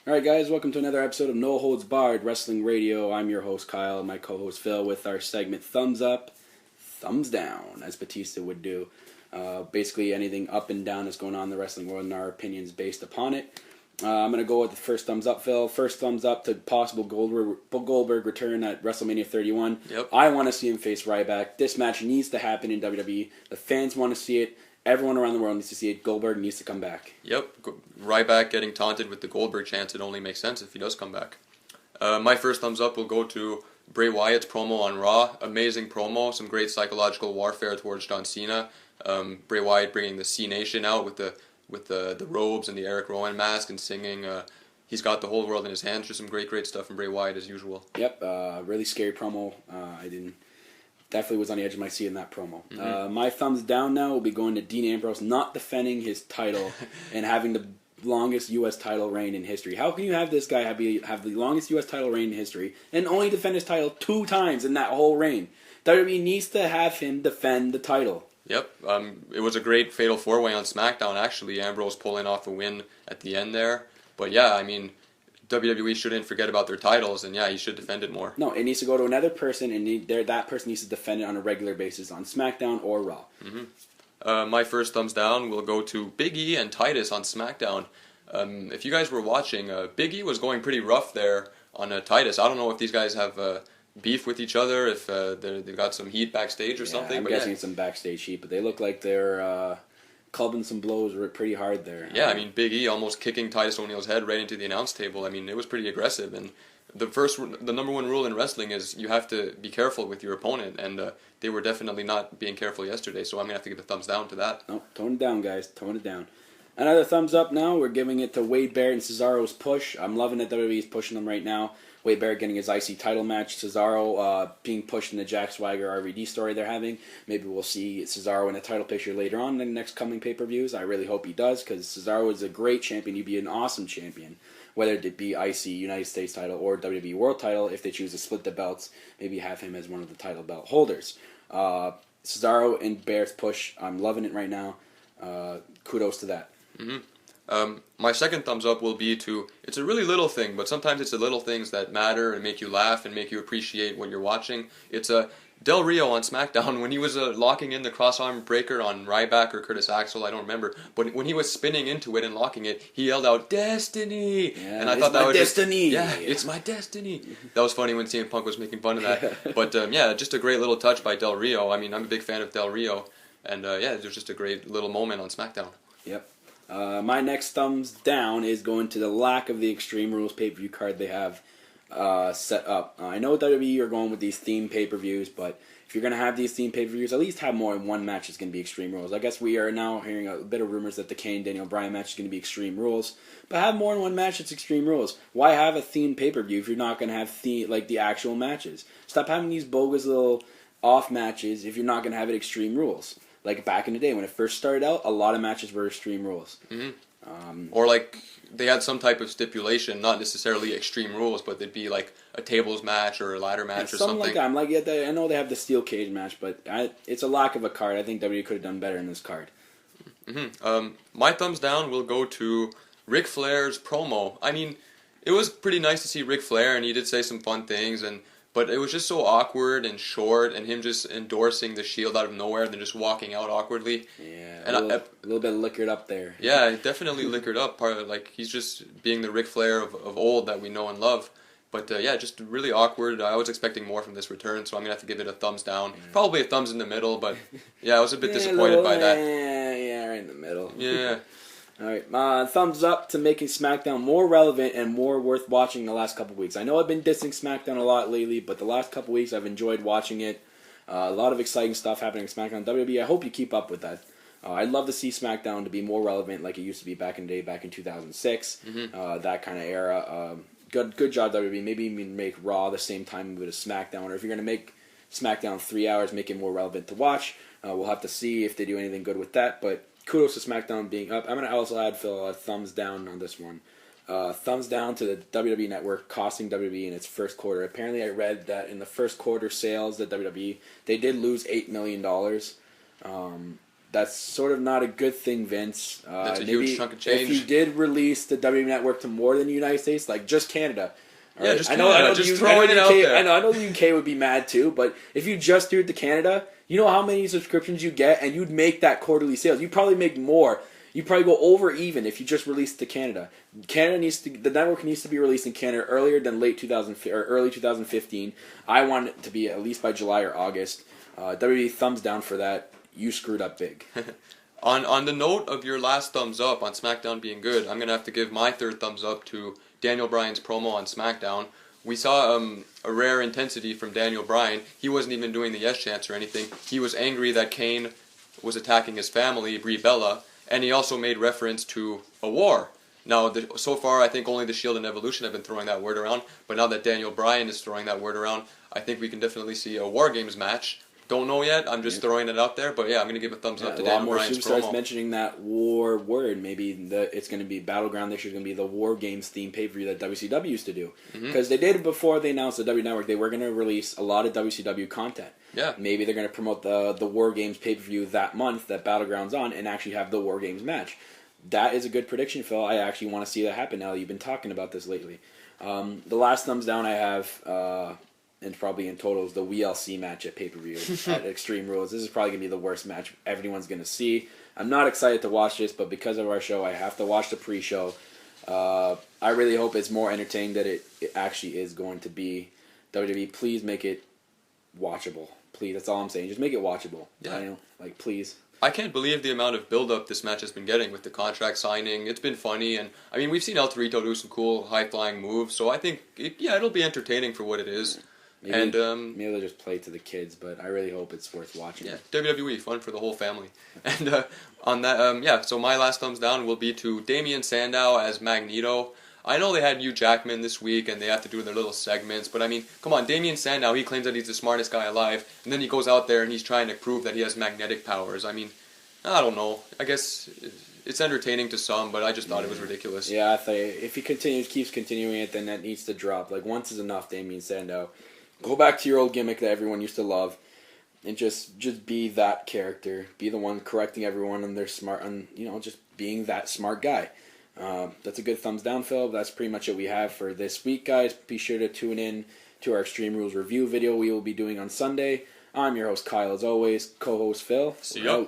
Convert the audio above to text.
Alright guys, welcome to another episode of No Holds Barred Wrestling Radio. I'm your host Kyle and my co-host Phil with our segment Thumbs Up, Thumbs Down, as Batista would do. Basically anything up and down that's going on in the wrestling world and our opinions based upon it. I'm going to go with the first thumbs up, Phil. First thumbs up to possible Goldberg return at WrestleMania 31. Yep. I want to see him face Ryback. This match needs to happen in WWE. The fans want to see it. Everyone around the world needs to see it. Goldberg needs to come back. Yep, Ryback getting taunted with the Goldberg chance, it only makes sense if he does come back. My first thumbs up will go to Bray Wyatt's promo on Raw. Amazing promo, some great psychological warfare towards John Cena. Bray Wyatt bringing the C Nation out with the robes and the Eric Rowan mask and singing. He's got the whole world in his hands. Just some great stuff from Bray Wyatt as usual. Yep, really scary promo. Definitely was on the edge of my seat in that promo. Mm-hmm. My thumbs down now will be going to Dean Ambrose not defending his title and having the longest U.S. title reign in history. How can you have this guy have the longest U.S. title reign in history and only defend his title 2 times in that whole reign? WWE needs to have him defend the title. Yep, it was a great fatal 4-way on SmackDown, actually. Ambrose pulling off the win at the end there. But yeah, I mean, WWE shouldn't forget about their titles, and yeah, he should defend it more. No, it needs to go to another person, and that person needs to defend it on a regular basis on SmackDown or Raw. Mm-hmm. My first thumbs down will go to Big E and Titus on SmackDown. If you guys were watching, Big E was going pretty rough there on Titus. I don't know if these guys have beef with each other, if they've got some heat backstage or something. I'm guessing it's some backstage heat, but they look like they're clubbing some blows pretty hard there. Yeah, I mean, Big E almost kicking Titus O'Neil's head right into the announce table. I mean, it was pretty aggressive. And the number one rule in wrestling is you have to be careful with your opponent, and they were definitely not being careful yesterday, so I'm going to have to give a thumbs down to that. No, tone it down, guys. Tone it down. Another thumbs up now. We're giving it to Wade Barrett and Cesaro's push. I'm loving that WWE is pushing them right now. Wade Barrett getting his IC title match. Cesaro being pushed in the Jack Swagger RVD story they're having. Maybe we'll see Cesaro in a title picture later on in the next coming pay-per-views. I really hope he does, because Cesaro is a great champion. He'd be an awesome champion, whether it be IC, United States title, or WWE World title. If they choose to split the belts, maybe have him as one of the title belt holders. Cesaro and Barrett's push, I'm loving it right now. Kudos to that. Mm-hmm. My second thumbs up will be to, it's a really little thing, but sometimes it's the little things that matter and make you laugh and make you appreciate what you're watching. It's Del Rio on SmackDown when he was locking in the cross-arm breaker on Ryback or Curtis Axel, I don't remember, but when he was spinning into it and locking it, he yelled out, "Destiny!" Yeah, and I thought that was destiny. It's my destiny. That was funny when CM Punk was making fun of that. But yeah, just a great little touch by Del Rio. I mean, I'm a big fan of Del Rio, and yeah, it was just a great little moment on SmackDown. Yep. My next thumbs down is going to the lack of the Extreme Rules pay-per-view card they have set up. I know WWE are going with these theme pay-per-views, but if you're going to have these theme pay-per-views, at least have more than one match that's going to be Extreme Rules. I guess we are now hearing a bit of rumors that the Kane-Daniel Bryan match is going to be Extreme Rules, but have more than one match that's Extreme Rules. Why have a theme pay-per-view if you're not going to have the actual matches? Stop having these bogus little off matches if you're not going to have it Extreme Rules. Like back in the day when it first started out, a lot of matches were Extreme Rules. Mm-hmm. Or like they had some type of stipulation, not necessarily Extreme Rules, but they'd be like a tables match or a ladder match or something. Like that. I'm like, I know they have the steel cage match, but it's a lack of a card. I think WWE could have done better in this card. Mm-hmm. My thumbs down will go to Ric Flair's promo. I mean, it was pretty nice to see Ric Flair, and he did say some fun things, but it was just so awkward and short, and him just endorsing the Shield out of nowhere and then just walking out awkwardly. Yeah, a little bit liquored up there. Yeah, definitely liquored up. Like he's just being the Ric Flair of old that we know and love. But yeah, just really awkward. I was expecting more from this return, so I'm going to have to give it a thumbs down. Yeah. Probably a thumbs in the middle, but yeah, I was a bit disappointed by that. Yeah, right in the middle. Yeah. Alright, thumbs up to making SmackDown more relevant and more worth watching the last couple weeks. I know I've been dissing SmackDown a lot lately, but the last couple weeks I've enjoyed watching it. A lot of exciting stuff happening in SmackDown. WWE, I hope you keep up with that. I'd love to see SmackDown to be more relevant like it used to be back in the day, back in 2006. Mm-hmm. That kind of era. Good job, WWE. Maybe even make Raw the same time with a SmackDown. Or if you're going to make SmackDown 3 hours, make it more relevant to watch. We'll have to see if they do anything good with that, but kudos to SmackDown being up. I'm going to also add, Phil, a thumbs down on this one. Thumbs down to the WWE Network costing WWE in its first quarter. Apparently I read that in the first quarter sales that WWE, they did lose $8 million. That's sort of not a good thing, Vince. That's a huge chunk of change. If you did release the WWE Network to more than the United States, like just Canada. Yeah, just Canada. I know just throwing it out there. I know the UK would be mad too, but if you just do it to Canada, you know how many subscriptions you get, and you'd make that quarterly sales. You'd probably make more. You'd probably go over even if you just released it to Canada. The network needs to be released in Canada earlier than late 2000 or early 2015. I want it to be at least by July or August. WWE thumbs down for that. You screwed up big. On the note of your last thumbs up on SmackDown being good, I'm going to have to give my third thumbs up to Daniel Bryan's promo on SmackDown. We saw a rare intensity from Daniel Bryan. He wasn't even doing the yes chants or anything. He was angry that Kane was attacking his family, Brie Bella, and he also made reference to a war. Now, so far, I think only the Shield and Evolution have been throwing that word around, but now that Daniel Bryan is throwing that word around, I think we can definitely see a War Games match. Don't know yet. I'm just throwing it out there, but yeah, I'm going to give a thumbs up to Daniel Bryan's promo. A lot more superstars mentioning that war word. Maybe it's going to be Battleground this year. Is going to be the War Games theme pay-per-view that WCW used to do. Because they did it before they announced the W Network. They were going to release a lot of WCW content. Yeah. Maybe they're going to promote the War Games pay-per-view that month that Battleground's on and actually have the War Games match. That is a good prediction, Phil. I actually want to see that happen now that you've been talking about this lately. The last thumbs down I have... and probably in total is the WLC match at pay-per-view at Extreme Rules. This is probably going to be the worst match everyone's going to see. I'm not excited to watch this, but because of our show, I have to watch the pre-show. I really hope it's more entertaining than it actually is going to be. WWE, please make it watchable. Please, that's all I'm saying. Just make it watchable. Yeah. Please. I can't believe the amount of build-up this match has been getting with the contract signing. It's been funny, and I mean, we've seen El Torito do some cool high-flying moves, so I think, it'll be entertaining for what it is. Maybe they'll just play to the kids, but I really hope it's worth watching. Yeah, WWE, fun for the whole family. And on that, so my last thumbs down will be to Damian Sandow as Magneto. I know they had Hugh Jackman this week, and they have to do their little segments, but I mean, come on, Damian Sandow, he claims that he's the smartest guy alive, and then he goes out there and he's trying to prove that he has magnetic powers. I mean, I don't know. I guess it's entertaining to some, but I just thought it was ridiculous. Yeah, I think if he keeps continuing it, then that needs to drop. Like, once is enough, Damian Sandow. Go back to your old gimmick that everyone used to love, and just be that character. Be the one correcting everyone on their smart, just being that smart guy. That's a good thumbs down, Phil. That's pretty much what we have for this week, guys. Be sure to tune in to our Extreme Rules review video we will be doing on Sunday. I'm your host, Kyle, as always. Co-host, Phil. See ya.